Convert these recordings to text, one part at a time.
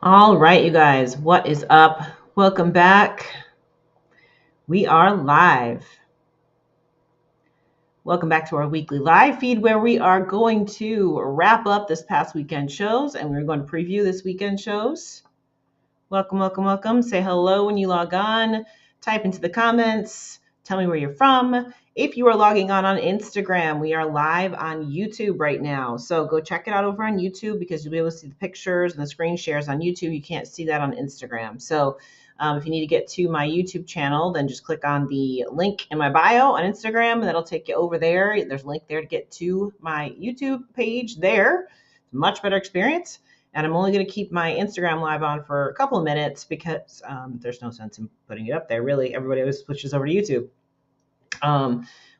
All right, you guys, what is up? Welcome back. We are live. Welcome back to our weekly live feed where we are going to wrap up this past weekend shows and we're going to preview this weekend shows. Welcome, welcome, welcome. Say hello when you log on. Type into the comments. Tell me where you're from. If you are logging on Instagram, we are live on YouTube right now. So go check it out over on YouTube because you'll be able to see the pictures and the screen shares on YouTube. You can't see that on Instagram. So if you need to get to my YouTube channel, then just click on the link in my bio on Instagram and that'll take you over there. There's a link there to get to my YouTube page there. Much better experience. And I'm only going to keep my Instagram live on for a couple of minutes because there's no sense in putting it up there. Really, everybody always switches over to YouTube.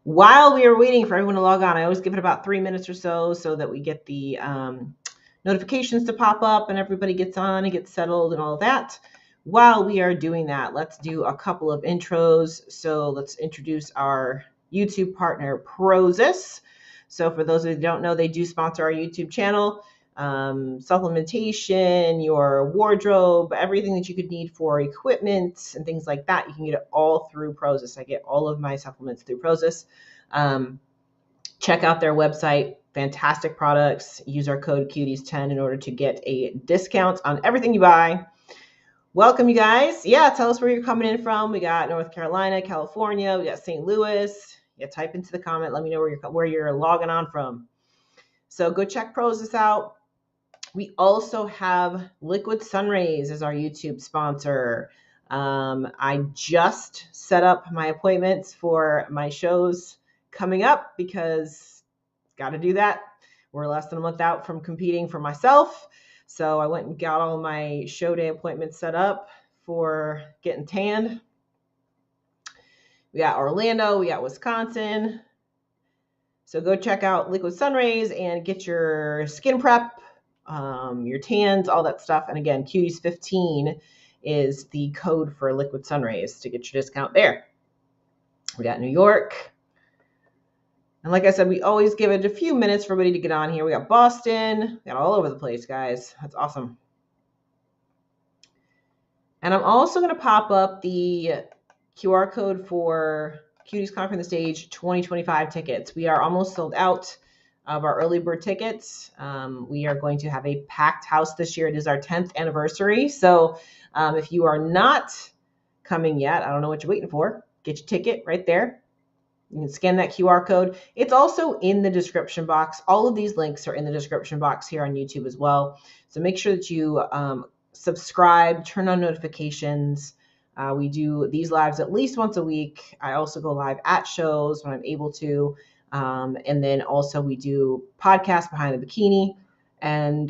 While we are waiting for everyone to log on, I always give it about 3 minutes or so that we get the notifications to pop up and everybody gets on and gets settled and all of that. While we are doing that, let's do a couple of intros. So let's introduce our YouTube partner, Prozis. So for those of you who don't know, they do sponsor our YouTube channel. Supplementation, your wardrobe, everything that you could need for equipment and things like that. You can get it all through Prozis. I get all of my supplements through Prozis. Check out their website. Fantastic products. Use our code Cuties10 in order to get a discount on everything you buy. Welcome, you guys. Yeah, tell us where you're coming in from. We got North Carolina, California. We got St. Louis. Yeah, type into the comment. Let me know where you're logging on from. So go check Prozis out. We also have Liquid Sun Rayz as our YouTube sponsor. I just set up my appointments for my shows coming up because got to do that. We're less than a month out from competing for myself. So I went and got all my show day appointments set up for getting tanned. We got Orlando, we got Wisconsin. So go check out Liquid Sun Rayz and get your skin prep, your tans, all that stuff. And again, Cuties15 is the code for Liquid Sun Rayz to get your discount there. We got New York. And like I said, we always give it a few minutes for everybody to get on here. We got Boston. We got all over the place, guys. That's awesome. And I'm also going to pop up the QR code for Cuties Conquering the Stage 2025 tickets. We are almost sold out of our early bird tickets. We are going to have a packed house this year. It is our 10th anniversary. So if you are not coming yet, I don't know what you're waiting for. Get your ticket right there. You can scan that QR code. It's also in the description box. All of these links are in the description box here on YouTube as well. So make sure that you subscribe, turn on notifications. We do these lives at least once a week. I also go live at shows when I'm able to. And then also we do podcasts behind the bikini. And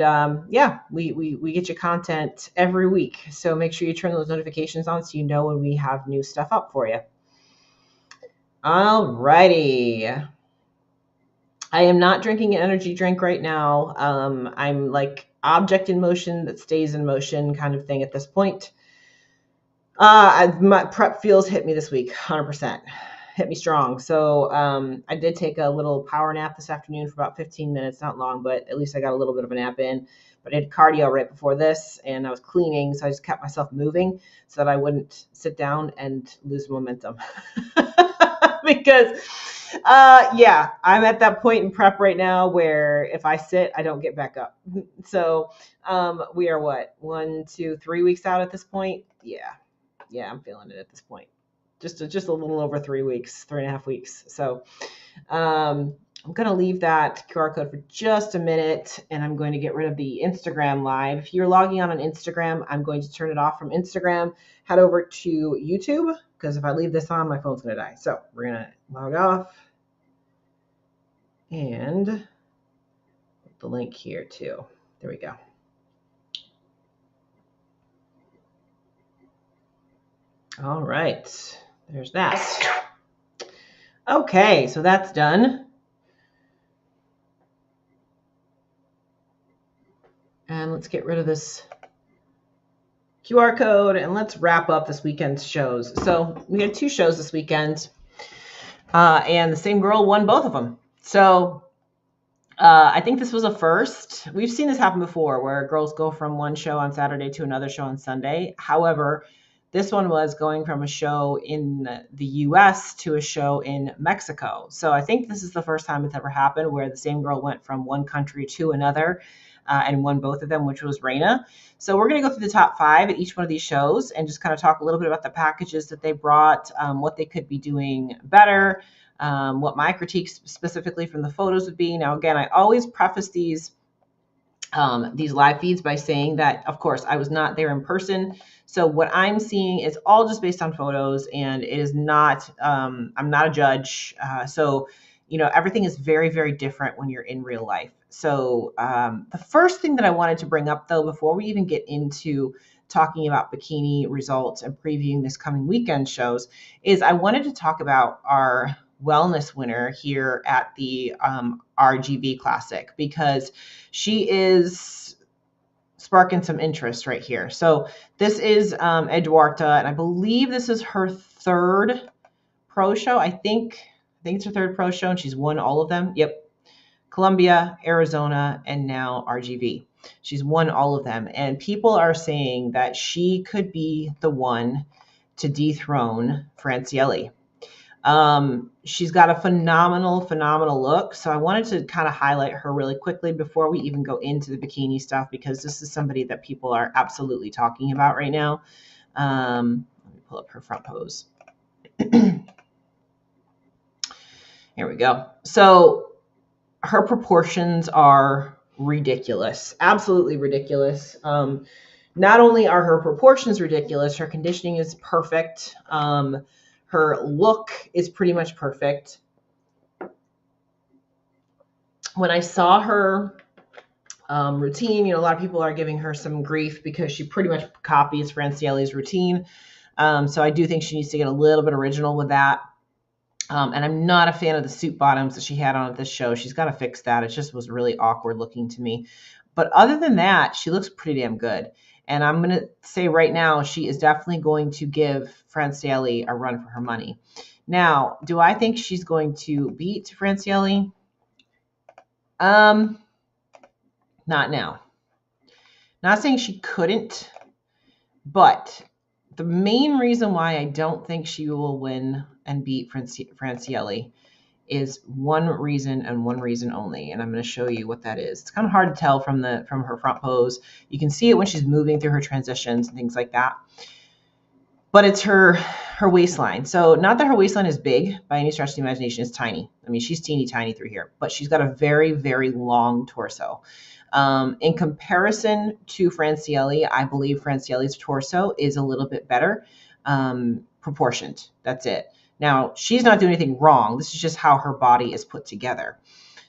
yeah, we get you content every week. So make sure you turn those notifications on so you know when we have new stuff up for you. All righty. I am not drinking an energy drink right now. I'm like object in motion that stays in motion kind of thing at this point. My prep feels hit me this week, 100%. Hit me strong. So I did take a little power nap this afternoon for about 15 minutes, not long, but at least I got a little bit of a nap in. But I did cardio right before this, and I was cleaning, so I just kept myself moving so that I wouldn't sit down and lose momentum. Because, yeah, I'm at that point in prep right now where if I sit, I don't get back up. So we are what, 1, 2, 3 weeks out at this point? Yeah, I'm feeling it at this point. Just a little over 3 weeks, 3.5 weeks. So I'm going to leave that QR code for just a minute, and I'm going to get rid of the Instagram live. If you're logging on Instagram, I'm going to turn it off from Instagram. Head over to YouTube, because if I leave this on, my phone's going to die. So we're going to log off and put the link here too. There we go. All right, there's that. Okay, so that's done. And let's get rid of this QR code and let's wrap up this weekend's shows. So we had 2 shows this weekend, and the same girl won both of them. So I think this was a first. We've seen this happen before where girls go from one show on Saturday to another show on Sunday. However, this one was going from a show in the US to a show in Mexico. So I think this is the first time it's ever happened where the same girl went from one country to another and won both of them, which was Reina. So we're going to go through the top 5 at each one of these shows and just kind of talk a little bit about the packages that they brought, what they could be doing better, what my critiques specifically from the photos would be. Now, again, I always preface these live feeds by saying that, of course, I was not there in person. So what I'm seeing is all just based on photos, and it is not, I'm not a judge. So, everything is very, very different when you're in real life. So the first thing that I wanted to bring up, though, before we even get into talking about bikini results and previewing this coming weekend shows, is I wanted to talk about our wellness winner here at the RGV Classic, because she is sparking some interest right here. So this is Eduarda, and I believe this is her 3rd pro show. I think it's her 3rd pro show, and she's won all of them. Yep. Colombia, Arizona, and now RGV. She's won all of them. And people are saying that she could be the one to dethrone Francielli. She's got a phenomenal look. So I wanted to kind of highlight her really quickly before we even go into the bikini stuff, because this is somebody that people are absolutely talking about right now. Let me pull up her front pose. Here we go. So her proportions are ridiculous, absolutely ridiculous. Not only are her proportions ridiculous, her conditioning is perfect. Her look is pretty much perfect. When I saw her routine, a lot of people are giving her some grief because she pretty much copies Francielli's routine. So I do think she needs to get a little bit original with that. And I'm not a fan of the suit bottoms that she had on at this show. She's got to fix that. It just was really awkward looking to me. But other than that, she looks pretty damn good. And I'm going to say right now, she is definitely going to give Francielli a run for her money. Now, do I think she's going to beat Francielli? Not now. Not saying she couldn't, but the main reason why I don't think she will win and beat Francielli is one reason and one reason only, and I'm going to show you what that is. It's kind of hard to tell from her front pose. You can see it when she's moving through her transitions and things like that. But it's her waistline. So not that her waistline is big by any stretch of the imagination. It's tiny. I mean, she's teeny tiny through here, but she's got a very, very long torso. In comparison to Francielli, I believe Francielli's torso is a little bit better proportioned. That's it. Now, she's not doing anything wrong. This is just how her body is put together.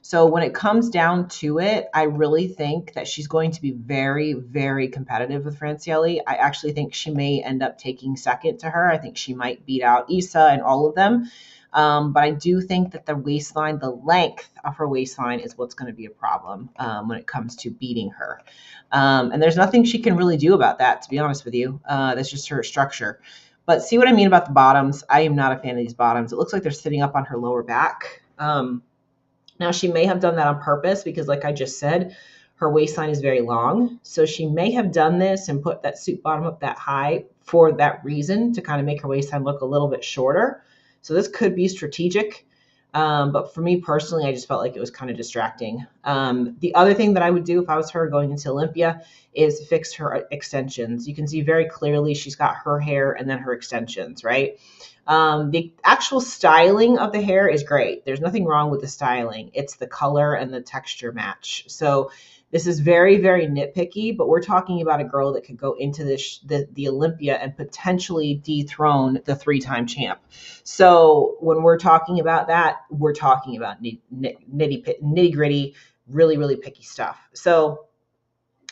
So when it comes down to it, I really think that she's going to be very, very competitive with Francielli. I actually think she may end up taking second to her. I think she might beat out Issa and all of them. But I do think that the waistline, the length of her waistline is what's going to be a problem when it comes to beating her. And there's nothing she can really do about that, to be honest with you. That's just her structure. But see what I mean about the bottoms? I am not a fan of these bottoms. It looks like they're sitting up on her lower back. Now, she may have done that on purpose because, like I just said, her waistline is very long. So she may have done this and put that suit bottom up that high for that reason, to kind of make her waistline look a little bit shorter. So this could be strategic. But for me personally, I just felt like it was kind of distracting. The other thing that I would do if I was her going into Olympia is fix her extensions. You can see very clearly she's got her hair and then her extensions, right? The actual styling of the hair is great. There's nothing wrong with the styling. It's the color and the texture match. So this is very, very nitpicky, but we're talking about a girl that could go into the Olympia and potentially dethrone the 3-time champ. So when we're talking about that, we're talking about nitty gritty, really, really picky stuff. So,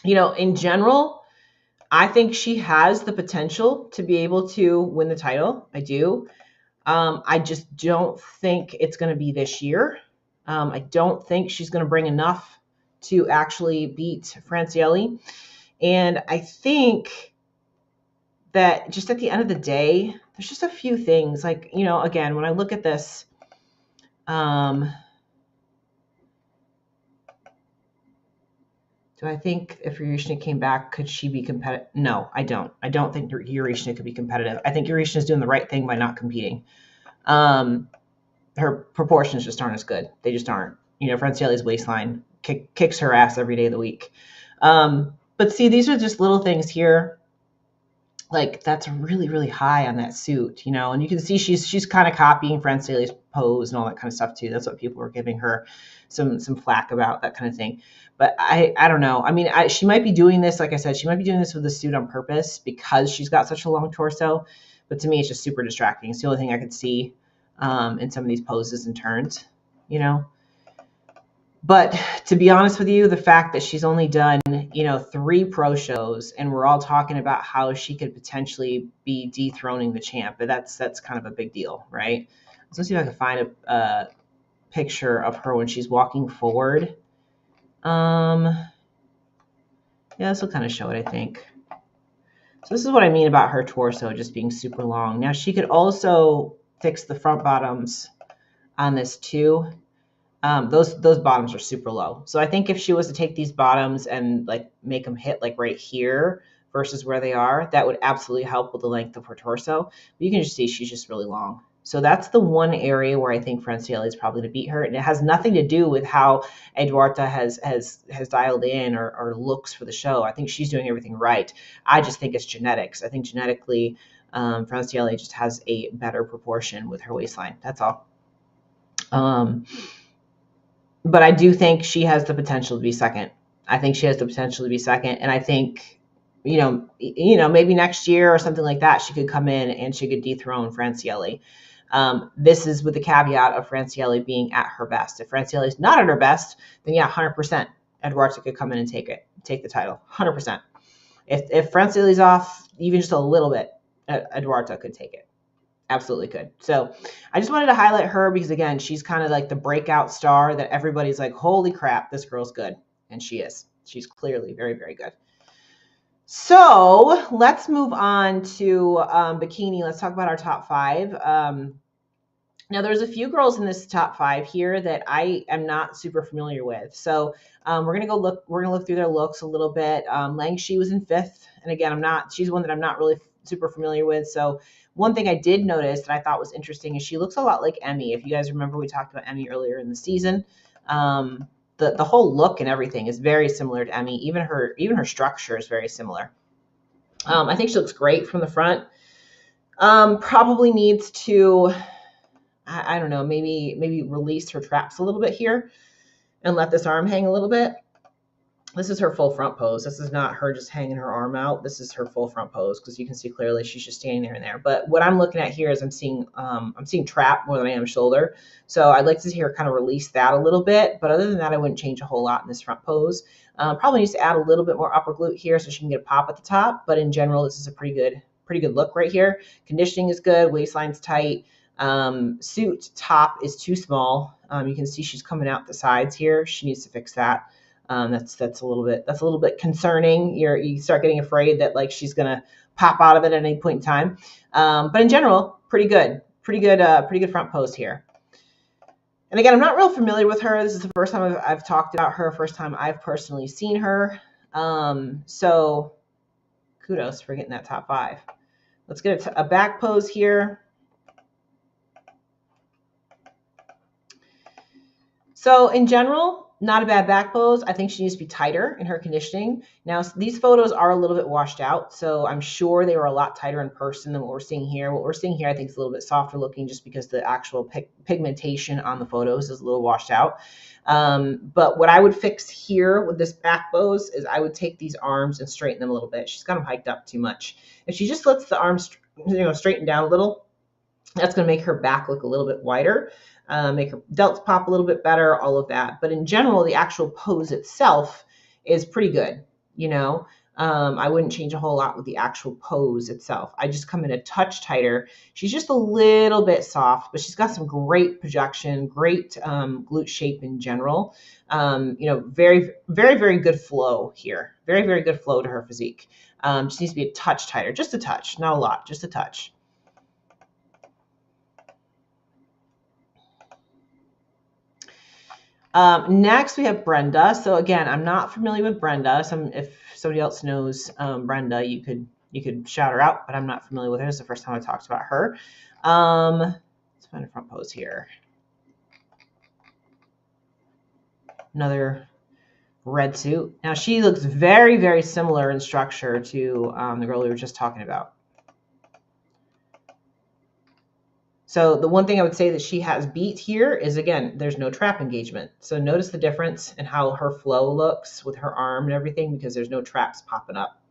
in general, I think she has the potential to be able to win the title. I do. I just don't think it's going to be this year. I don't think she's going to bring enough to actually beat Francielli. And I think that just at the end of the day, there's just a few things like, again, when I look at this, Do I think if Yurishna came back, could she be competitive? No, I don't. I don't think Yurishna could be competitive. I think Yurishna is doing the right thing by not competing. Her proportions just aren't as good. They just aren't. You know, Francielli's waistline kicks her ass every day of the week. But see, these are just little things here. Like that's really, really high on that suit, you know, and you can see she's kind of copying Francielli's pose and all that kind of stuff too. That's what people were giving her some flack about, that kind of thing. But I don't know. I mean, she might be doing this, like I said, she might be doing this with the suit on purpose because she's got such a long torso. But to me, it's just super distracting. It's the only thing I could see in some of these poses and turns, you know. But to be honest with you, the fact that she's only done, you know, 3 pro shows, and we're all talking about how she could potentially be dethroning the champ, but that's kind of a big deal, right? Let's see if I can find a picture of her when she's walking forward. Yeah, this will kind of show it, I think. So this is what I mean about her torso just being super long. Now she could also fix the front bottoms on this too. Those bottoms are super low. So I think if she was to take these bottoms and like make them hit like right here versus where they are, that would absolutely help with the length of her torso. But you can just see she's just really long. So that's the one area where I think Francielli is probably to beat her. And it has nothing to do with how Eduarda has dialed in or looks for the show. I think she's doing everything right. I just think it's genetics. I think genetically, Francielli just has a better proportion with her waistline. That's all. But I do think she has the potential to be second. I think she has the potential to be second. And I think, you know, maybe next year or something like that, she could come in and she could dethrone Francielli. This is with the caveat of Francielli being at her best. If Francielli is not at her best, then yeah, 100%, Eduarda could come in and take the title, 100%. If Francielli's off even just a little bit, Eduarda could take it. Absolutely could. So I just wanted to highlight her because, again, she's kind of like the breakout star that everybody's like, holy crap, this girl's good. And she is. She's clearly very, very good. So let's move on to Bikini. Let's talk about our top 5. Now, there's a few girls in this top 5 here that I am not super familiar with. So we're going to go look. We're going to look through their looks a little bit. Lang Shi was in 5th. And again, she's one that I'm not really super familiar with. So one thing I did notice that I thought was interesting is she looks a lot like Emmy. If you guys remember, we talked about Emmy earlier in the season. The whole look and everything is very similar to Emmy. Even her structure is very similar. I think she looks great from the front. Probably needs to, I don't know, maybe release her traps a little bit here and let this arm hang a little bit. This is her full front pose. This is not her just hanging her arm out. This is her full front pose because you can see clearly she's just standing there and there. But what I'm looking at here is I'm seeing trap more than I am shoulder. So I'd like to see her kind of release that a little bit. But other than that, I wouldn't change a whole lot in this front pose. Probably needs to add a little bit more upper glute here so she can get a pop at the top. But in general, this is a pretty good look right here. Conditioning is good. Waistline's tight. Suit top is too small. You can see she's coming out the sides here. She needs to fix that. That's a little bit concerning. You start getting afraid that like she's gonna pop out of it at any point in time. But in general, pretty good front pose here. And again, I'm not real familiar with her. This is the first time I've talked about her. First time I've personally seen her. So kudos for getting that top 5. Let's get a back pose here. So in general, not a bad back pose. I think she needs to be tighter in her conditioning. Now, these photos are a little bit washed out, so I'm sure they were a lot tighter in person than what we're seeing here. What we're seeing here, I think, is a little bit softer looking just because the actual pigmentation on the photos is a little washed out. But what I would fix here with this back pose is I would take these arms and straighten them a little bit. She's got them hiked up too much. If she just lets the arms, straighten down a little, that's going to make her back look a little bit wider. Make her delts pop a little bit better, all of that. But in general, the actual pose itself is pretty good. I wouldn't change a whole lot with the actual pose itself. I just come in a touch tighter. She's just a little bit soft, but she's got some great projection, great glute shape in general. Very, very, very good flow here. Very, very good flow to her physique. Just needs to be a touch tighter, just a touch, not a lot, just a touch. Next, we have Brenda. So again, I'm not familiar with Brenda. If somebody else knows Brenda, you could shout her out, but I'm not familiar with her. It's the first time I talked about her. Let's find a front pose here. Another red suit. Now she looks very, very similar in structure to the girl we were just talking about. So the one thing I would say that she has beat here is, again, there's no trap engagement. So notice the difference in how her flow looks with her arm and everything, because there's no traps popping up.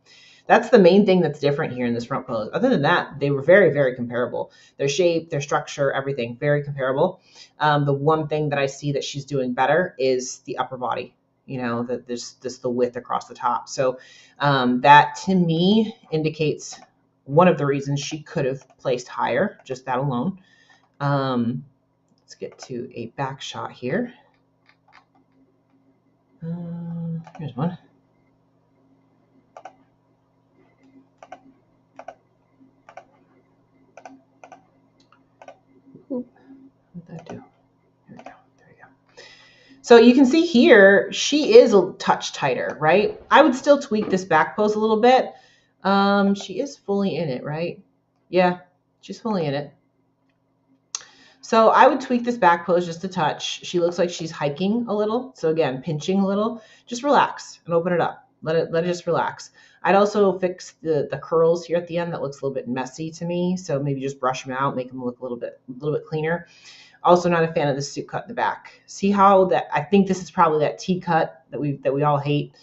That's the main thing that's different here in this front pose. Other than that, they were very, very comparable. Their shape, their structure, everything, very comparable. The one thing that I see that she's doing better is the upper body. You know, that there's just the width across the top. So that to me indicates one of the reasons she could have placed higher, just that alone. Let's get to a back shot here. Here's one. What did that do? There we go. There we go. So you can see here, she is a touch tighter, right? I would still tweak this back pose a little bit. She is fully in it, right? Yeah, she's fully in it. So I would tweak this back pose just a touch. She looks like she's hiking a little. So again, pinching a little. Just relax and open it up. Let it just relax. I'd also fix the curls here at the end. That looks a little bit messy to me. So maybe just brush them out, make them look a little bit cleaner. Also not a fan of the suit cut in the back. See how that, I think this is probably that T cut that we all hate.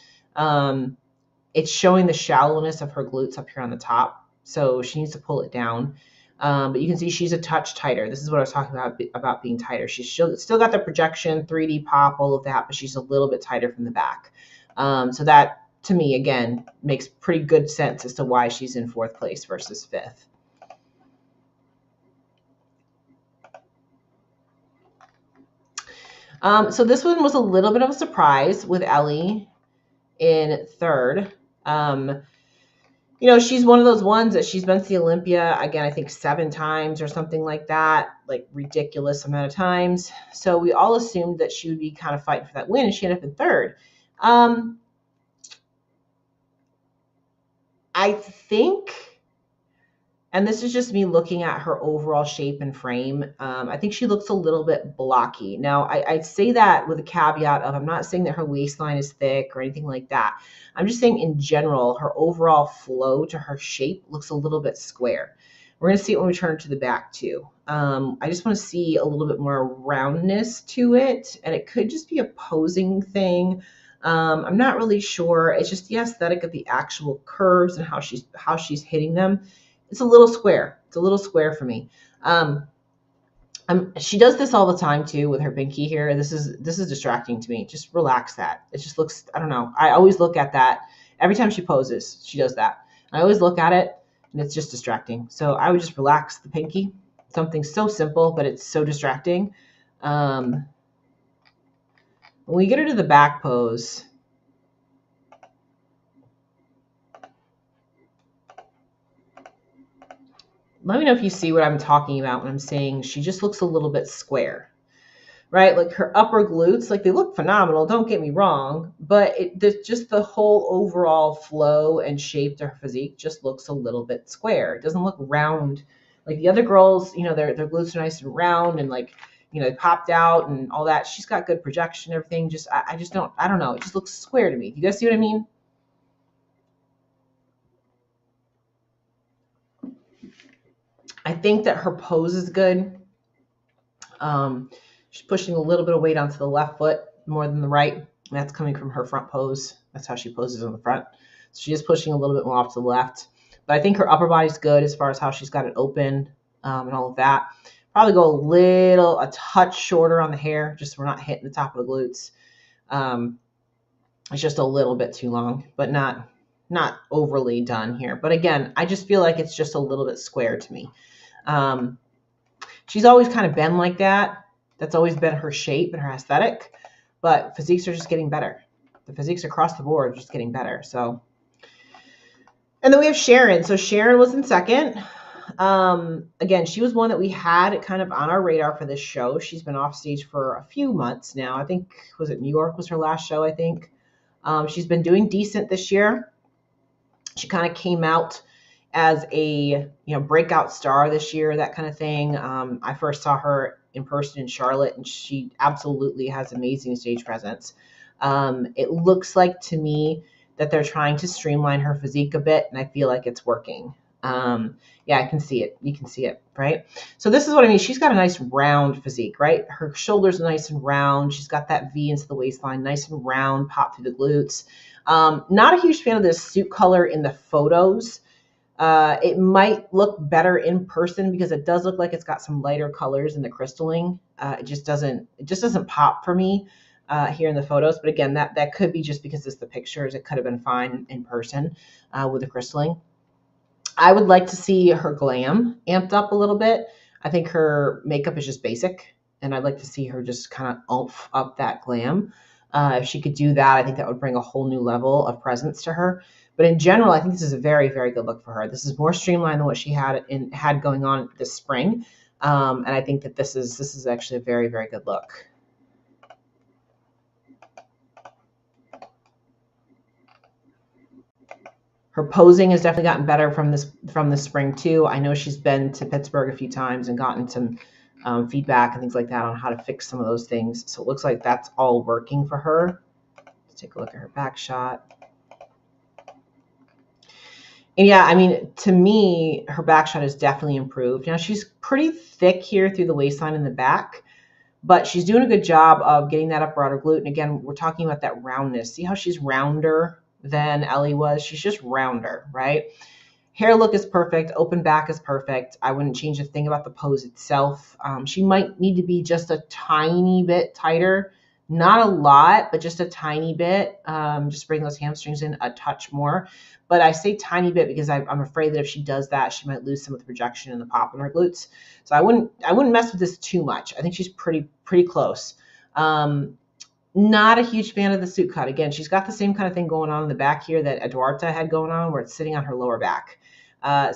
It's showing the shallowness of her glutes up here on the top. So she needs to pull it down. But you can see she's a touch tighter. This is what I was talking about being tighter. She's still got the projection, 3D pop, all of that, but she's a little bit tighter from the back. So that, to me, again, makes pretty good sense as to why she's in 4th place versus 5th. So this one was a little bit of a surprise with Ellie in 3rd. You know, she's one of those ones that she's been to the Olympia, again, I think 7 times or something like that, like ridiculous amount of times. So we all assumed that she would be kind of fighting for that win, and she ended up in 3rd. I think, and this is just me looking at her overall shape and frame, I think she looks a little bit blocky. Now, I say that with a caveat of, I'm not saying that her waistline is thick or anything like that. I'm just saying in general, her overall flow to her shape looks a little bit square. We're going to see it when we turn it to the back too. I just want to see a little bit more roundness to it, and it could just be a posing thing. I'm not really sure. It's just the aesthetic of the actual curves and how she's hitting them. It's a little square. It's a little square for me. She does this all the time too with her pinky here. This is distracting to me. Just relax that. It just looks, I don't know. I always look at that. Every time she poses, she does that. I always look at it and it's just distracting. So I would just relax the pinky. Something so simple, but it's so distracting. When we get her to the back pose, let me know if you see what I'm talking about when I'm saying she just looks a little bit square, right? Like her upper glutes, like they look phenomenal, don't get me wrong, but just the whole overall flow and shape to her physique just looks a little bit square. It doesn't look round. Like the other girls, you know, their glutes are nice and round and like, you know, they popped out and all that. She's got good projection and everything. Just, I don't know. It just looks square to me. You guys see what I mean? I think that her pose is good. She's pushing a little bit of weight onto the left foot more than the right. And that's coming from her front pose. That's how she poses on the front. So she is pushing a little bit more off to the left. But I think her upper body's good as far as how she's got it open and all of that. Probably go a touch shorter on the hair, just so we're not hitting the top of the glutes. It's just a little bit too long, but not overly done here. But again, I just feel like it's just a little bit square to me. She's always kind of been like that. That's always been her shape and her aesthetic, but physiques are just getting better. The physiques across the board are just getting better. So, and then we have Sharon. So Sharon was in 2nd. Again, she was one that we had kind of on our radar for this show. She's been off stage for a few months now. I think, was it New York was her last show, I think. She's been doing decent this year. She kind of came out as a breakout star this year, that kind of thing. I first saw her in person in Charlotte, and she absolutely has amazing stage presence. It looks like to me that they're trying to streamline her physique a bit, and I feel like it's working. Yeah, I can see it. You can see it, right? So this is what I mean. She's got a nice round physique, right? Her shoulders are nice and round. She's got that V into the waistline, nice and round, pop through the glutes. Not a huge fan of this suit color in the photos. It might look better in person because it does look like it's got some lighter colors in the crystalling. It just doesn't pop for me here in the photos. But again, that could be just because it's the pictures. It could have been fine in person with the crystalling. I would like to see her glam amped up a little bit. I think her makeup is just basic, and I'd like to see her just kind of oomph up that glam. If she could do that, I think that would bring a whole new level of presence to her. But in general, I think this is a very, very good look for her. This is more streamlined than what she had going on this spring, and I think that this is actually a very, very good look. Her posing has definitely gotten better from this spring too. I know she's been to Pittsburgh a few times and gotten some feedback and things like that on how to fix some of those things. So it looks like that's all working for her. Let's take a look at her back shot. And yeah, I mean, to me, her back shot has definitely improved. Now she's pretty thick here through the waistline in the back, but she's doing a good job of getting that upper outer glute. And again, we're talking about that roundness. See how she's rounder than Ellie was? She's just rounder, right? Hair look is perfect. Open back is perfect. I wouldn't change a thing about the pose itself. She might need to be just a tiny bit tighter. Not a lot, but just a tiny bit. Just bring those hamstrings in a touch more. But I say tiny bit because I'm afraid that if she does that, she might lose some of the projection and the pop in her glutes. So I wouldn't mess with this too much. I think she's pretty close. Not a huge fan of the suit cut. Again, she's got the same kind of thing going on in the back here that Eduarda had going on, where it's sitting on her lower back.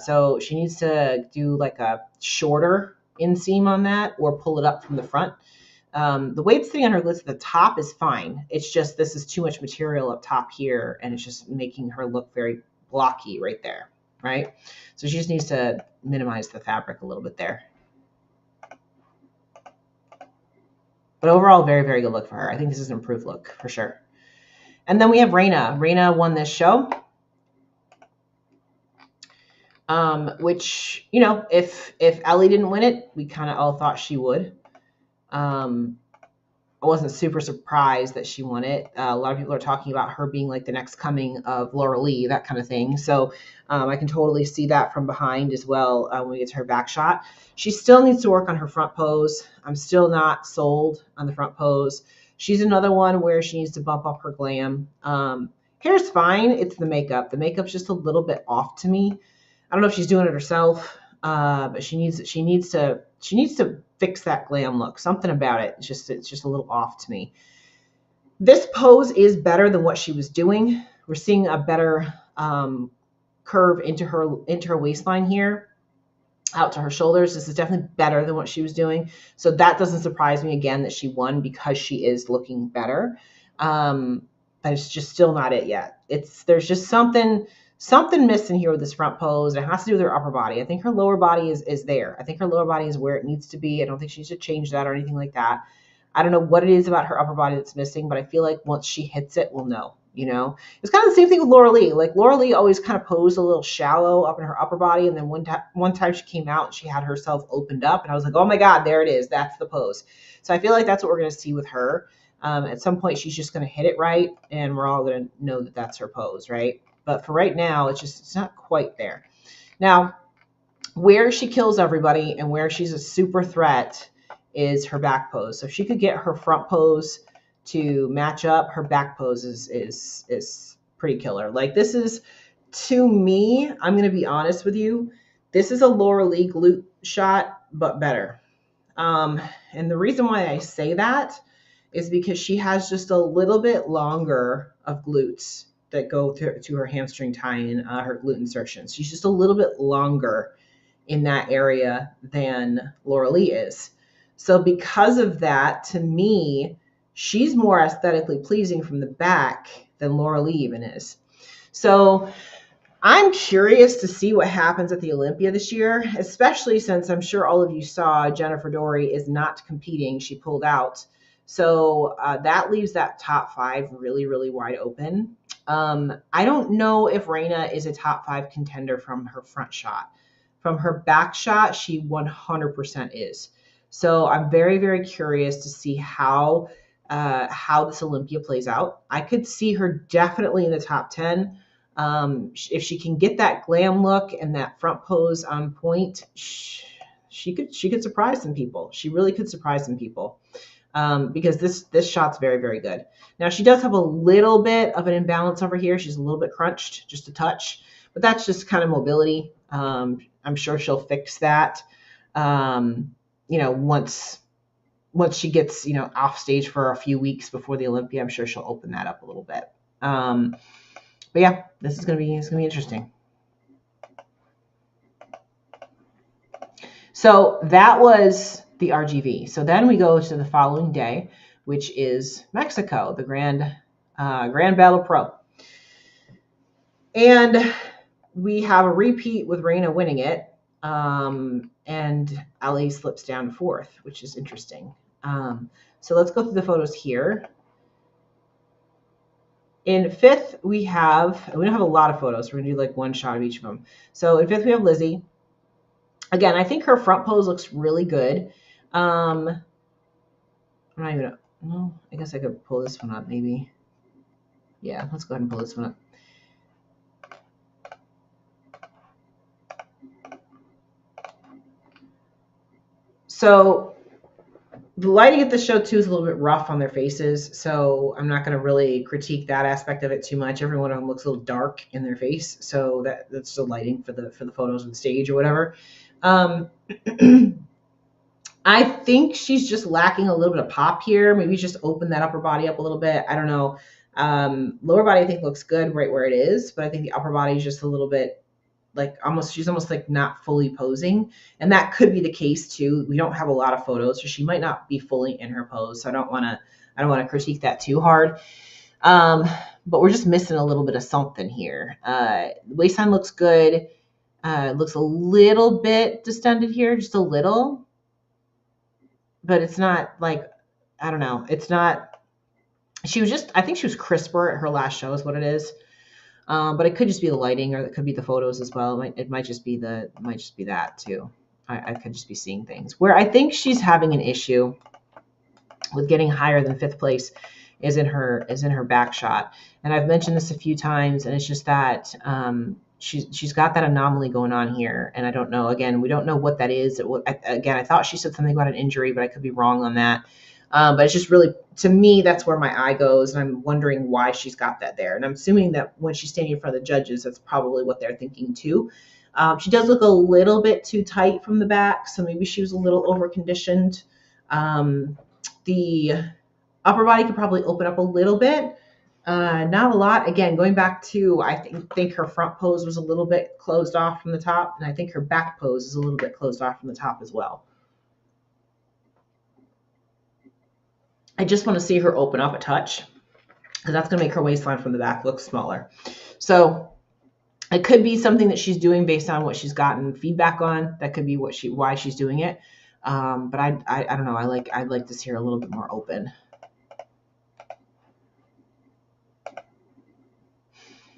So she needs to do like a shorter inseam on that, or pull it up from the front. The way it's sitting on her glutes at the top is fine. It's just this is too much material up top here, and it's just making her look very blocky right there, right? So she just needs to minimize the fabric a little bit there. But overall, very, very good look for her. I think this is an improved look for sure. And then we have Raina. Raina won this show. Which, if Ellie didn't win it, we kind of all thought she would. I wasn't super surprised that she won it. A lot of people are talking about her being like the next coming of Laura Lee, that kind of thing. So I can totally see that from behind as well when we get to her back shot. She still needs to work on her front pose. I'm still not sold on the front pose. She's another one where she needs to bump up her glam. Hair's fine. It's the makeup. The makeup's just a little bit off to me. I don't know if she's doing it herself, but she needs to fix that glam look. Something about it. It's just a little off to me. This pose is better than what she was doing. We're seeing a better curve into her waistline here, out to her shoulders. This is definitely better than what she was doing. So that doesn't surprise me again that she won, because she is looking better. But it's just still not it yet. There's just something missing here with this front pose. It has to do with her upper body. I think her lower body is there. I think her lower body is where it needs to be. I don't think she needs to change that or anything like that. I don't know what it is about her upper body that's missing, but I feel like once she hits it, we'll know. It's kind of the same thing with Laura Lee. Like Laura Lee always kind of posed a little shallow up in her upper body, and then one time she came out and she had herself opened up, and I was like, oh my God, there it is. That's the pose. So I feel like that's what we're going to see with her. At some point, she's just going to hit it right, and we're all going to know that that's her pose, right? But for right now, it's not quite there. Now, where she kills everybody and where she's a super threat is her back pose. So if she could get her front pose to match up, her back pose is pretty killer. Like this is, to me, I'm going to be honest with you, this is a Laura Lee glute shot, but better. And the reason why I say that is because she has just a little bit longer of glutes that go to her hamstring tie-in, her glute insertions. She's just a little bit longer in that area than Laura Lee is. So because of that, to me, she's more aesthetically pleasing from the back than Laura Lee even is. So I'm curious to see what happens at the Olympia this year, especially since I'm sure all of you saw Jennifer Dory is not competing. She pulled out. So that leaves that top 5 really, really wide open. I don't know if Raina is a top 5 contender from her front shot. From her back shot, she 100% is. So I'm very, very curious to see how this Olympia plays out. I could see her definitely in the top 10. If she can get that glam look and that front pose on point, she could surprise some people. She really could surprise some people. Because this shot's very, very good. Now she does have a little bit of an imbalance over here. She's a little bit crunched, just a touch, but that's just kind of mobility. I'm sure she'll fix that. Once she gets, off stage for a few weeks before the Olympia, I'm sure she'll open that up a little bit. But yeah, it's gonna be interesting. So that was the RGV. So then we go to the following day, which is Mexico, the Grand Battle Pro. And we have a repeat with Raina winning it. And Ali slips down 4th, which is interesting. So let's go through the photos here. In 5th, we don't have a lot of photos. We're gonna do like one shot of each of them. So in 5th, we have Lizzie. Again, I think her front pose looks really good. I'm not even, no, I guess I could pull this one up maybe. Yeah, let's go ahead and pull this one up. So the lighting at the show too is a little bit rough on their faces, so I'm not going to really critique that aspect of it too much. Every one of them looks a little dark in their face, so that's the lighting for the photos on the stage or whatever. I think she's just lacking a little bit of pop here. Maybe just open that upper body up a little bit. I don't know. Lower body I think looks good right where it is, but I think the upper body is just a little bit like she's almost like not fully posing, and that could be the case too. We don't have a lot of photos, so she might not be fully in her pose. So I don't want to critique that too hard. But we're just missing a little bit of something here. The waistline looks good. It looks a little bit distended here, just a little, but it's not like, I don't know. It's not. I think she was crisper at her last show is what it is. But it could just be the lighting, or it could be the photos as well. It might just be that too. I could just be seeing things. Where I think she's having an issue with getting higher than 5th place is in her back shot. And I've mentioned this a few times, and it's just that she's got that anomaly going on here, and I don't know. Again, we don't know what that is. I thought she said something about an injury, but I could be wrong on that. But it's just really, to me, that's where my eye goes, and I'm wondering why she's got that there. And I'm assuming that when she's standing in front of the judges, that's probably what they're thinking too. She does look a little bit too tight from the back, so maybe she was a little over-conditioned. The upper body could probably open up a little bit. Not a lot. Again, going back to, I think her front pose was a little bit closed off from the top, and I think her back pose is a little bit closed off from the top as well. I just want to see her open up a touch, because that's going to make her waistline from the back look smaller. So it could be something that she's doing based on what she's gotten feedback on. That could be why she's doing it. But I don't know. I'd like to see her a little bit more open.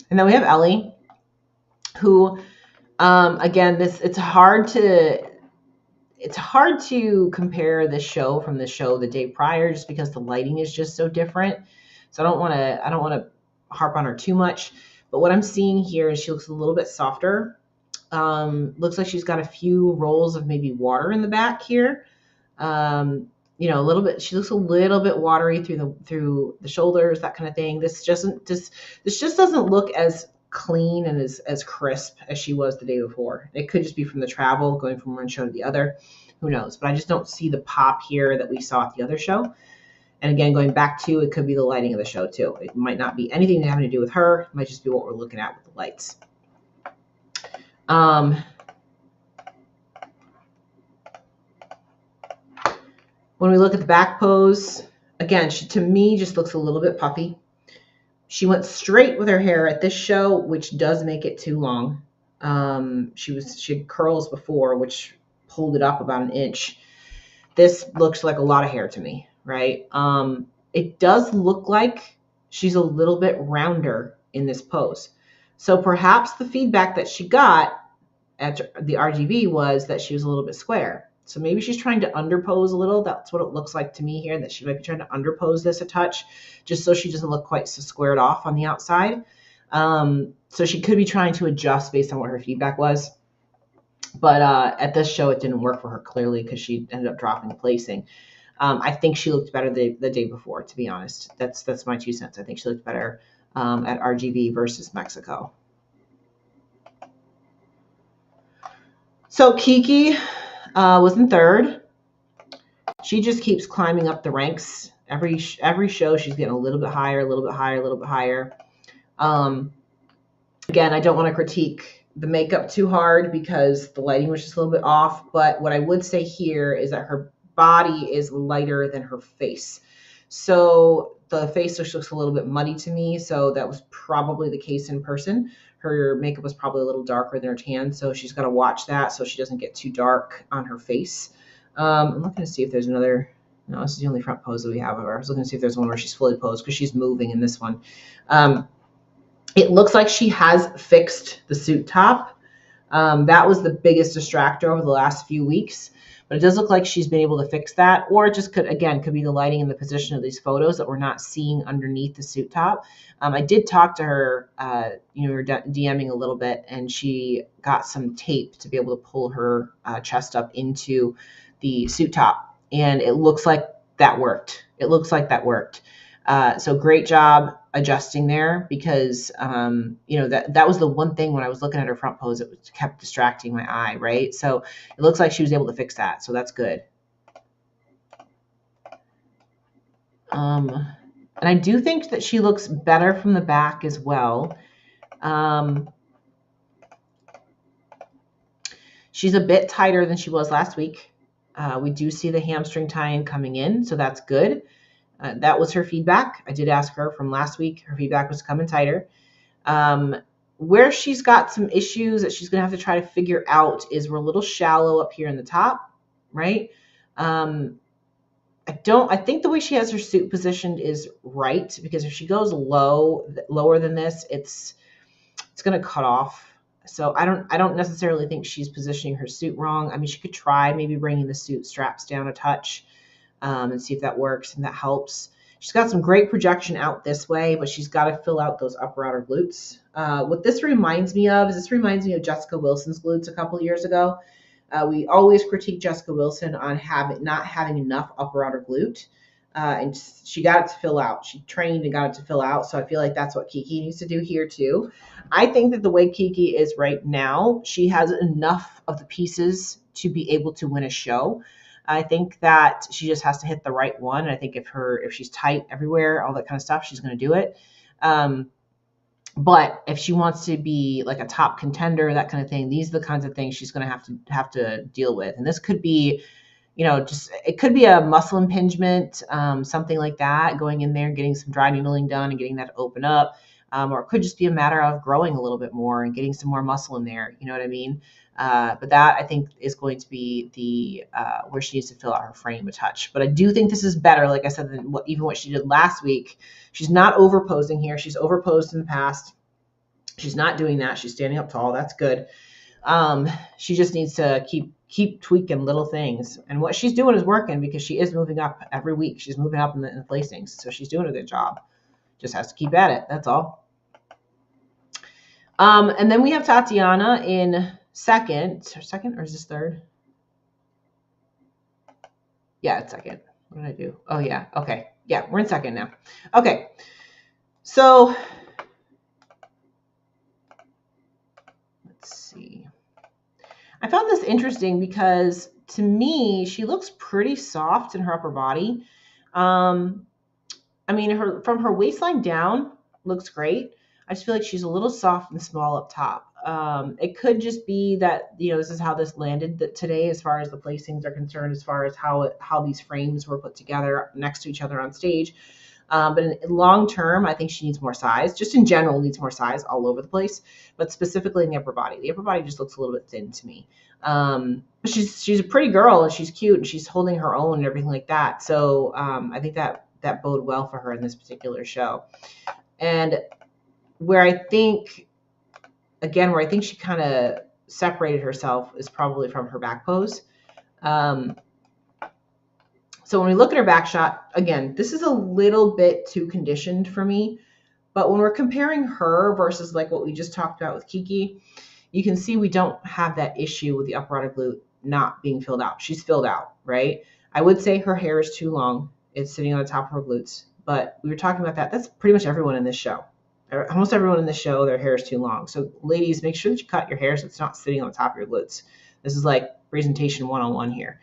And then we have Ellie, who, again, it's hard to compare this show from the show the day prior, just because the lighting is just so different. So I don't want to harp on her too much. But what I'm seeing here is she looks a little bit softer. Looks like she's got a few rolls of maybe water in the back here. A little bit. She looks a little bit watery through the shoulders, that kind of thing. This just doesn't look as clean and as crisp as she was the day before. It could just be from the travel, going from one show to the other. Who knows? But I just don't see the pop here that we saw at the other show. And again, going back to, it could be the lighting of the show too. It might not be anything having to do with her. It might just be what we're looking at with the lights. When we look at the back pose, again, she to me just looks a little bit puffy. She went straight with her hair at this show, which does make it too long. She had curls before, which pulled it up about an inch. This looks like a lot of hair to me, right? It does look like she's a little bit rounder in this pose. So perhaps the feedback that she got at the RGV was that she was a little bit square. So maybe she's trying to underpose a little. That's what it looks like to me here, that she might be trying to underpose this a touch, just so she doesn't look quite so squared off on the outside. So she could be trying to adjust based on what her feedback was. But at this show, it didn't work for her clearly because she ended up dropping the placing. I think she looked better the day before, to be honest. That's my 2 cents. I think she looked better at RGV versus Mexico. So Kiki was in third. She just keeps climbing up the ranks. Every show, she's getting a little bit higher, a little bit higher, a little bit higher. Again, I don't want to critique the makeup too hard because the lighting was just a little bit off. But what I would say here is that her body is lighter than her face. So the face just looks a little bit muddy to me. So that was probably the case in person. Her makeup was probably a little darker than her tan. So she's got to watch that so she doesn't get too dark on her face. I'm looking to see if there's another. No, this is the only front pose that we have of her. I was looking to see if there's one where she's fully posed because she's moving in this one. It looks like she has fixed the suit top. That was the biggest distractor over the last few weeks, but it does look like she's been able to fix that, or it just could be the lighting and the position of these photos that we're not seeing underneath the suit top. I did talk to her, we were DMing a little bit, and she got some tape to be able to pull her chest up into the suit top, and it looks like that worked. So great job adjusting there because, that was the one thing when I was looking at her front pose, it kept distracting my eye, right? So it looks like she was able to fix that. So that's good. And I do think that she looks better from the back as well. She's a bit tighter than she was last week. We do see the hamstring tie-in coming in, so that's good. That was her feedback. I did ask her from last week. Her feedback was coming tighter. Where she's got some issues that she's going to have to try to figure out is we're a little shallow up here in the top, right? I think the way she has her suit positioned is right, because if she goes lower than this, it's going to cut off. So I don't necessarily think she's positioning her suit wrong. I mean, she could try maybe bringing the suit straps down a touch and see if that works and that helps. She's got some great projection out this way, but she's got to fill out those upper outer glutes. What this reminds me of Jessica Wilson's glutes a couple years ago. We always critique Jessica Wilson on not having enough upper outer glute. And she got it to fill out. She trained and got it to fill out. So I feel like that's what Kiki needs to do here too. I think that the way Kiki is right now, she has enough of the pieces to be able to win a show. I think that she just has to hit the right one. And I think if she's tight everywhere, all that kind of stuff, she's going to do it. But if she wants to be like a top contender, that kind of thing, these are the kinds of things she's going to have to deal with. And this could be, it could be a muscle impingement, something like that, going in there and getting some dry needling done and getting that to open up. Or it could just be a matter of growing a little bit more and getting some more muscle in there. You know what I mean? But that I think is going to be the where she needs to fill out her frame a touch. But I do think this is better, like I said, than even what she did last week. She's not overposing here. She's overposed in the past. She's not doing that. She's standing up tall. That's good. She just needs to keep tweaking little things. And what she's doing is working because she is moving up every week. She's moving up in the placings. So she's doing a good job. Just has to keep at it. That's all. And then we have Tatiana in second, or is this third? Yeah, it's second. What did I do? Oh, yeah. Okay. Yeah, we're in second now. Okay. So let's see. I found this interesting because to me, she looks pretty soft in her upper body. I mean, from her waistline down looks great. I just feel like she's a little soft and small up top. It could just be that, you know, this is how this landed today as far as the placings are concerned, as far as how these frames were put together next to each other on stage. But in long term, I think she needs more size. Just in general, needs more size all over the place, but specifically in the upper body. The upper body just looks a little bit thin to me. But she's a pretty girl and she's cute and she's holding her own and everything like that. So I think that bode well for her in this particular show. And where I think she kind of separated herself is probably from her back pose. So when we look at her back shot, again, this is a little bit too conditioned for me. But when we're comparing her versus like what we just talked about with Kiki, you can see we don't have that issue with the upper outer glute not being filled out. She's filled out, right? I would say her hair is too long. It's sitting on the top of her glutes. But we were talking about that. That's pretty much everyone in this show. Almost everyone in this show, their hair is too long. So ladies, make sure that you cut your hair so it's not sitting on the top of your glutes. This is like presentation 101 here.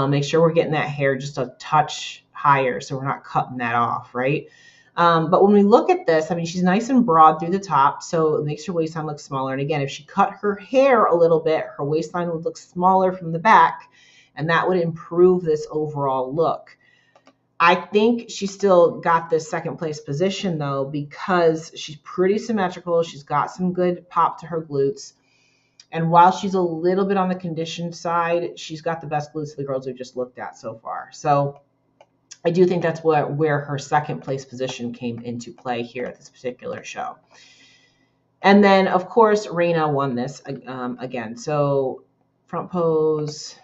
Make sure we're getting that hair just a touch higher so we're not cutting that off, right? But when we look at this, I mean, she's nice and broad through the top, so it makes her waistline look smaller. And again, if she cut her hair a little bit, her waistline would look smaller from the back, and that would improve this overall look. I think she still got this second place position though, because she's pretty symmetrical. She's got some good pop to her glutes. And while she's a little bit on the conditioned side, she's got the best glutes of the girls we've just looked at so far. So I do think that's where her second place position came into play here at this particular show. And then, of course, Reina won this again. So front pose.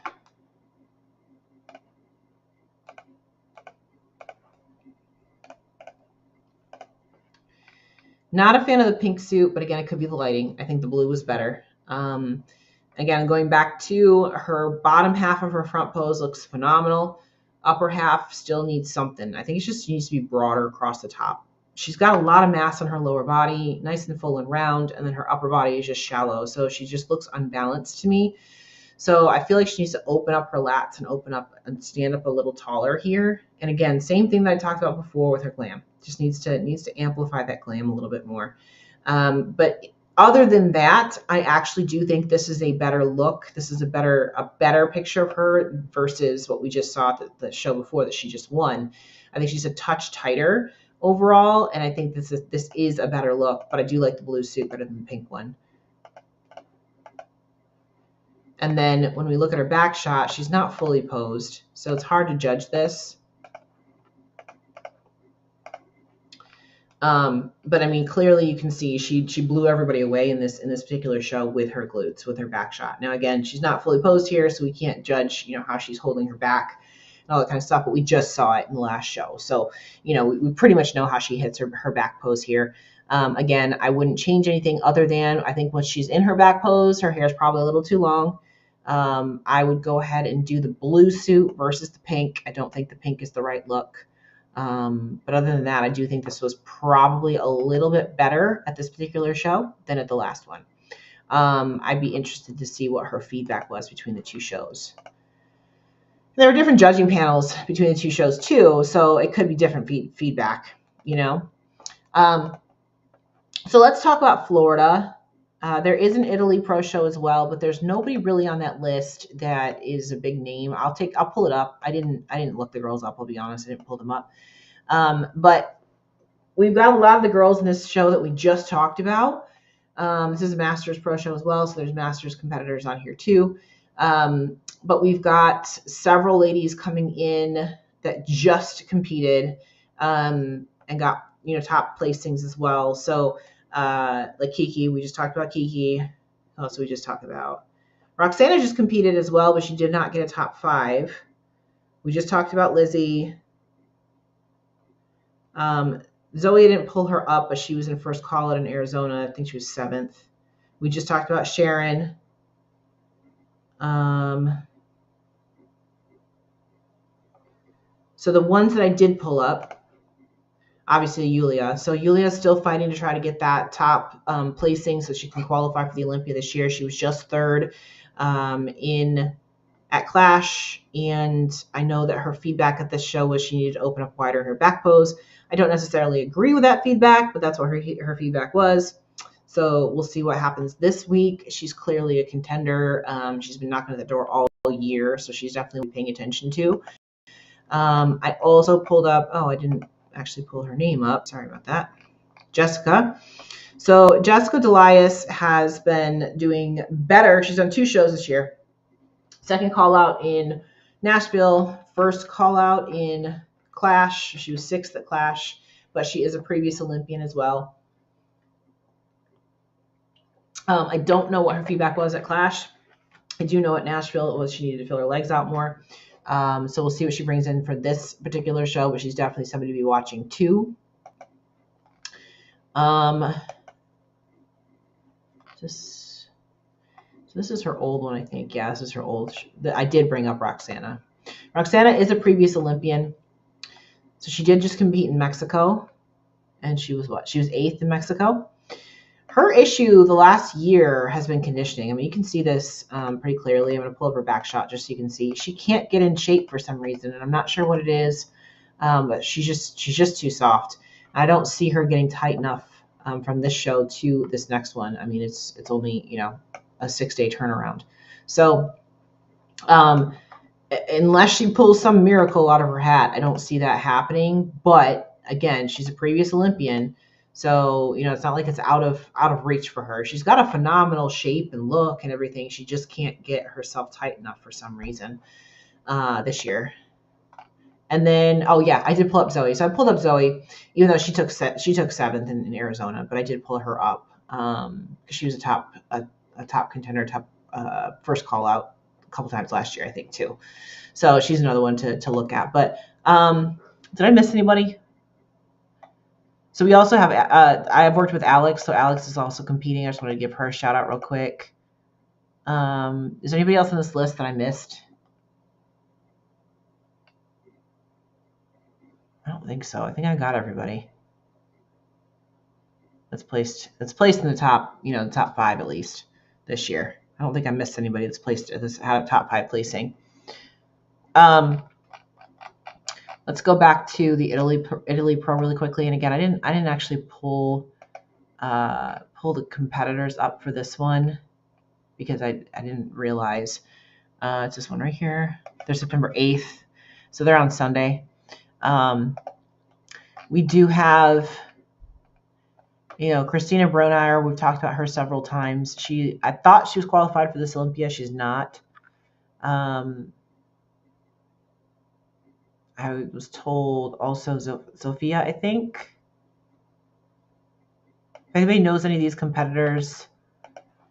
Not a fan of the pink suit, but again, it could be the lighting. I think the blue was better. Again, going back to her bottom half of her front pose looks phenomenal. Upper half still needs something. I think it just needs to be broader across the top. She's got a lot of mass on her lower body, nice and full and round, and then her upper body is just shallow. So she just looks unbalanced to me. So I feel like she needs to open up her lats and open up and stand up a little taller here. And again, same thing that I talked about before with her glam. Just needs to amplify that glam a little bit more. But other than that, I actually do think this is a better look. This is a better picture of her versus what we just saw at the show before that she just won. I think she's a touch tighter overall, and I think this is a better look. But I do like the blue suit better than the pink one. And then when we look at her back shot, she's not fully posed, so it's hard to judge this. But I mean, clearly you can see she blew everybody away in this particular show with her glutes, with her back shot. Now, again, she's not fully posed here, so we can't judge, you know, how she's holding her back and all that kind of stuff, but we just saw it in the last show. So, you know, we pretty much know how she hits her back pose here. Again, I wouldn't change anything other than I think when she's in her back pose, her hair is probably a little too long. I would go ahead and do the blue suit versus the pink. I don't think the pink is the right look. But other than that, I do think this was probably a little bit better at this particular show than at the last one. I'd be interested to see what her feedback was between the two shows. There were different judging panels between the two shows too, so it could be different feedback, you know. So let's talk about Florida. There is an Italy Pro show as well, but there's nobody really on that list that is a big name. I'll pull it up. I didn't look the girls up, I'll be honest. I didn't pull them up. But we've got a lot of the girls in this show that we just talked about. This is a Masters Pro show as well, so there's Masters competitors on here too. But we've got several ladies coming in that just competed and got, you know, top placings as well. So like Kiki, we just talked about Kiki. Who else we just talked about? Roxana just competed as well, but she did not get a top 5. We just talked about Lizzie. Zoe didn't pull her up, but she was in first call out in Arizona. I think she was 7th. We just talked about Sharon. So the ones that I did pull up, obviously Yulia. So Yulia's still fighting to try to get that top placing so she can qualify for the Olympia this year. She was just 3rd at Clash, and I know that her feedback at this show was she needed to open up wider in her back pose. I don't necessarily agree with that feedback, but that's what her feedback was. So we'll see what happens this week. She's clearly a contender. She's been knocking at the door all year, so she's definitely paying attention to. I also pulled up, I didn't actually pull her name up. Sorry about that. Jessica. So Jessica Delias has been doing better. She's done 2 shows this year. Second call out in Nashville, first call out in Clash. She was 6th at Clash, but she is a previous Olympian as well. I don't know what her feedback was at Clash. I do know at Nashville it was she needed to fill her legs out more. So we'll see what she brings in for this particular show, but she's definitely somebody to be watching too. So this is her old one, I think. Yeah, this is her old. I did bring up Roxana. Roxana is a previous Olympian. So she did just compete in Mexico. And she was what? She was 8th in Mexico. Her issue the last year has been conditioning. I mean, you can see this pretty clearly. I'm going to pull up her back shot just so you can see. She can't get in shape for some reason, and I'm not sure what it is, but she's just too soft. I don't see her getting tight enough from this show to this next one. I mean, it's only, a 6-day turnaround. So unless she pulls some miracle out of her hat, I don't see that happening. But again, she's a previous Olympian. So, it's not like it's out of reach for her. She's got a phenomenal shape and look and everything. She just can't get herself tight enough for some reason this year. And then, I did pull up Zoe. So I pulled up Zoe, even though she took 7th in Arizona, but I did pull her up because she was a top contender, first call out a couple times last year, I think too. So she's another one to look at. But did I miss anybody? So we also have, I have worked with Alex. So Alex is also competing. I just wanted to give her a shout out real quick. Is there anybody else on this list that I missed? I don't think so. I think I got everybody. That's placed in the top, the top 5 at least this year. I don't think I missed anybody that's placed had a top 5 placing. Let's go back to the Italy Pro really quickly. And again, I didn't actually pull the competitors up for this one because I didn't realize it's this one right here. They're September 8th, so they're on Sunday. We do have, Christina Broneyer. We've talked about her several times. I thought she was qualified for this Olympia. She's not. I was told also Sophia, I think. If anybody knows any of these competitors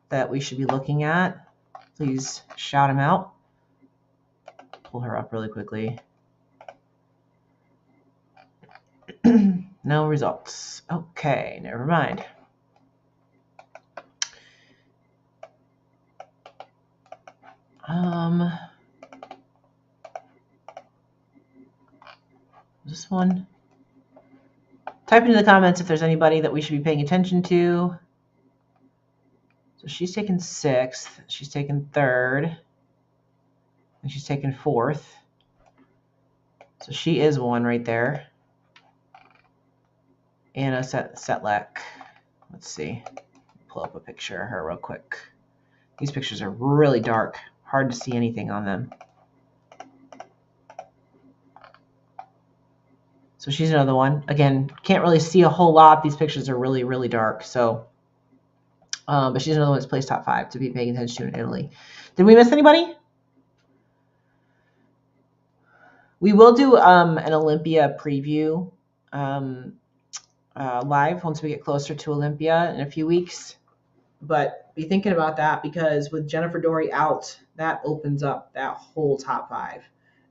that we should be looking at, please shout them out. Pull her up really quickly. No results. Okay, never mind. This one. Type into the comments if there's anybody that we should be paying attention to. So she's taken 6th. She's taken 3rd. And she's taken 4th. So she is one right there. Anna Setlek. Let's see. Pull up a picture of her real quick. These pictures are really dark. Hard to see anything on them. So she's another one. Again, can't really see a whole lot. These pictures are really, really dark. So, but she's another one that's placed top 5 to be paying attention to in Italy. Did we miss anybody? We will do an Olympia preview live once we get closer to Olympia in a few weeks. But be thinking about that because with Jennifer Dory out, that opens up that whole top 5.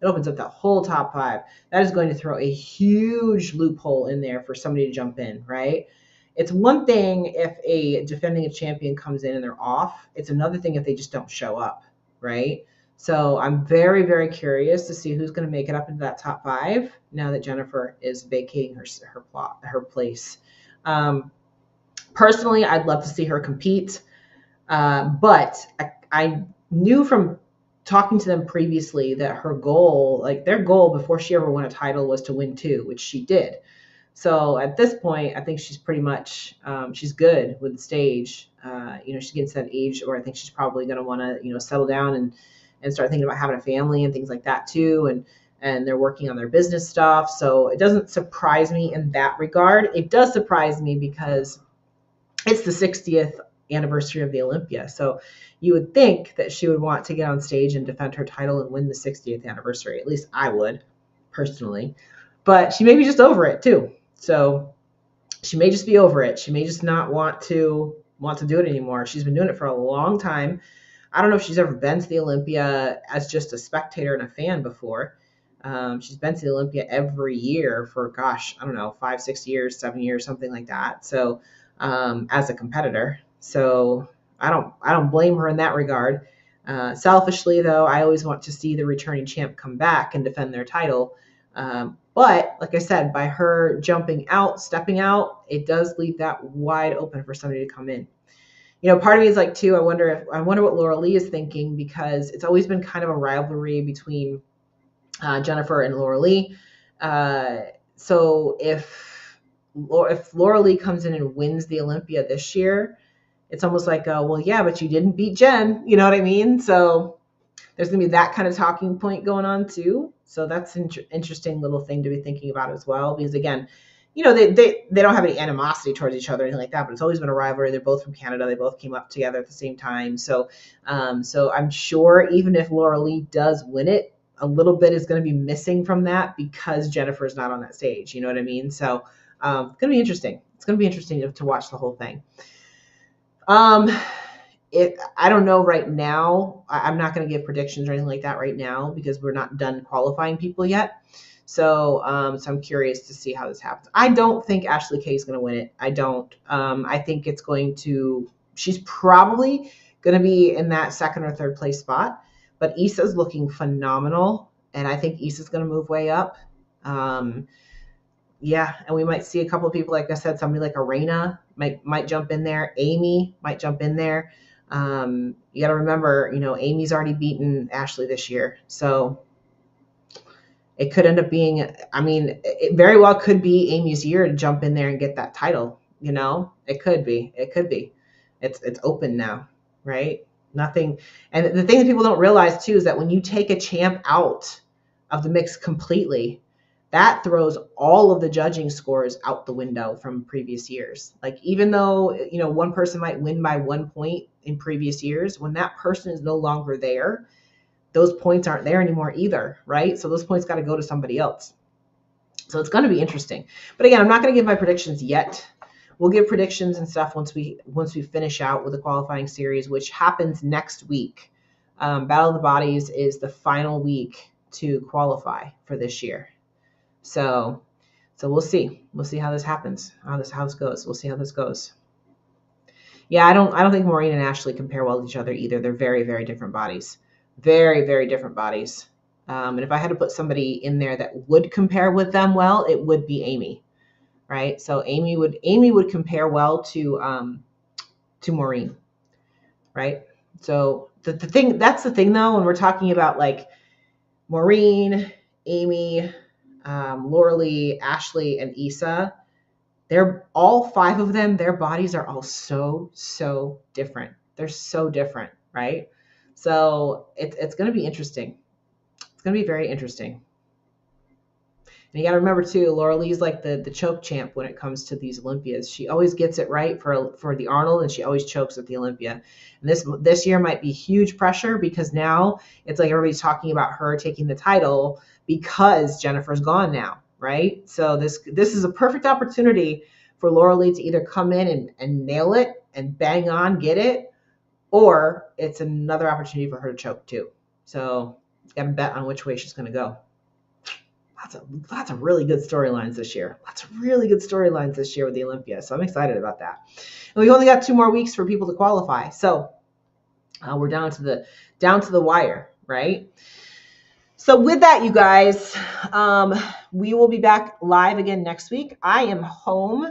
It opens up that whole top 5. That is going to throw a huge loophole in there for somebody to jump in, right? It's one thing if a defending champion comes in and they're off. It's another thing if they just don't show up, right? So I'm very, very curious to see who's going to make it up into that top 5 now that Jennifer is vacating her place. Personally, I'd love to see her compete, but I knew from talking to them previously that her goal, their goal before she ever won a title was to win 2, which she did. So at this point, I think she's pretty much she's good with the stage. She's getting to that age where I think she's probably going to want to settle down and start thinking about having a family and things like that too. And they're working on their business stuff. So it doesn't surprise me in that regard. It does surprise me because it's the 60th anniversary of the Olympia. So you would think that she would want to get on stage and defend her title and win the 60th anniversary. At least I would, personally. But she may be just over it too. So she may just be over it. She may just not want to do it anymore. She's been doing it for a long time. I don't know if she's ever been to the Olympia as just a spectator and a fan before. She's been to the Olympia every year for, gosh, I don't know, 5, 6 years, 7 years, something like that. So as a competitor. So I don't blame her in that regard. Selfishly, though, I always want to see the returning champ come back and defend their title. But like I said, by her jumping out, stepping out, it does leave that wide open for somebody to come in. Part of me is like, too, I wonder what Laura Lee is thinking, because it's always been kind of a rivalry between Jennifer and Laura Lee. So if Laura Lee comes in and wins the Olympia this year, it's almost like, well, yeah, but you didn't beat Jen. You know what I mean? So there's going to be that kind of talking point going on too. So that's an interesting little thing to be thinking about as well. Because again, they don't have any animosity towards each other or anything like that, but it's always been a rivalry. They're both from Canada. They both came up together at the same time. So I'm sure even if Laura Lee does win it, a little bit is going to be missing from that because Jennifer's not on that stage. You know what I mean? So it's going to be interesting. It's going to be interesting to watch the whole thing. I don't know right now. I'm not going to give predictions or anything like that right now because we're not done qualifying people yet. So I'm curious to see how this happens. I don't think Ashley Kay is going to win it. I don't. I think she's probably going to be in that second or third place spot. But Issa's looking phenomenal, and I think Issa's going to move way up. Yeah, and we might see a couple of people, like I said, somebody like Arena might jump in there. Amy might jump in there. You got to remember, Amy's already beaten Ashley this year. So it could end up being, it very well could be Amy's year to jump in there and get that title. It could be. It's open now, right? Nothing. And the thing that people don't realize too is that when you take a champ out of the mix completely, that throws all of the judging scores out the window from previous years. Like, even though, one person might win by 1 point in previous years, when that person is no longer there, those points aren't there anymore either, right? So those points got to go to somebody else. So it's going to be interesting. But again, I'm not going to give my predictions yet. We'll give predictions and stuff once we finish out with the qualifying series, which happens next week. Battle of the Bodies is the final week to qualify for this year. So we'll see. We'll see how this happens. How this goes. We'll see how this goes. Yeah, I don't think Maureen and Ashley compare well with each other either. They're very, very different bodies. Very, very different bodies. And if I had to put somebody in there that would compare with them well, it would be Amy. Right? So Amy would compare well to Maureen. Right? So that's the thing though, when we're talking about like Maureen, Amy, Laura Lee, Ashley, and Issa, they're all 5 of them. Their bodies are all so different. They're so different, right? So it's going to be interesting. It's going to be very interesting. And you got to remember too, Laura Lee's like the choke champ when it comes to these Olympias. She always gets it right for the Arnold, and she always chokes at the Olympia. And this year might be huge pressure because now it's like everybody's talking about her taking the title because Jennifer's gone now, right? So this is a perfect opportunity for Laura Lee to either come in and nail it and bang on, get it, or it's another opportunity for her to choke too. So you got to bet on which way she's going to go. Lots of really good storylines this year. Lots of really good storylines this year with the Olympia. So I'm excited about that. And we've only got 2 more weeks for people to qualify. So we're down to the wire, right? So with that, you guys, we will be back live again next week. I am home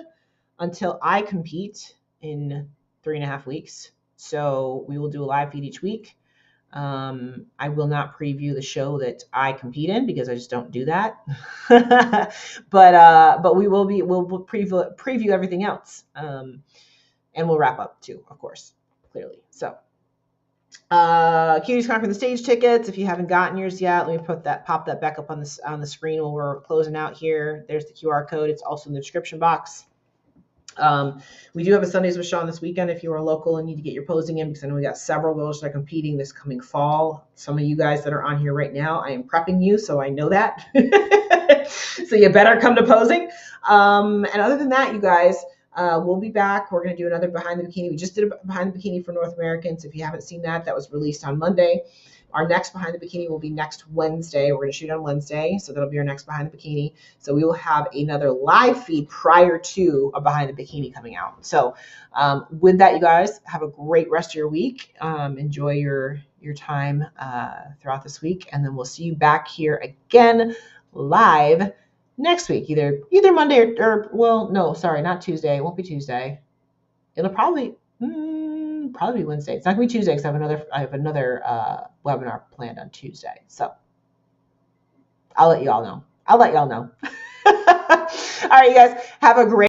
until I compete in 3.5 weeks. So we will do a live feed each week. I will not preview the show that I compete in because I just don't do that. But we'll preview everything else. And we'll wrap up too, of course, clearly. So Cuties conquering the stage tickets. If you haven't gotten yours yet, let me pop that back up on the screen while we're closing out here. There's the QR code. It's also in the description box. We do have a Sundays with Sean this weekend if you are local and need to get your posing in, because I know we got several girls that are competing this coming fall. Some of you guys that are on here right now, I am prepping you, so I know that. So you better come to posing. And other than that, you guys, we'll be back. We're going to do another Behind the Bikini. We just did a Behind the Bikini for North Americans. If you haven't seen that, that was released on Monday. Our next Behind the Bikini will be next Wednesday. We're going to shoot on Wednesday, so that'll be our next Behind the Bikini. So we will have another live feed prior to a Behind the Bikini coming out. So with that, you guys, have a great rest of your week. Enjoy your time throughout this week, and then we'll see you back here again live next week, either Monday or well, no, sorry, not Tuesday. It won't be Tuesday. It'll probably be Wednesday. It's not gonna be Tuesday because I have another webinar planned on Tuesday. So I'll let you all know. All right, you guys, have a great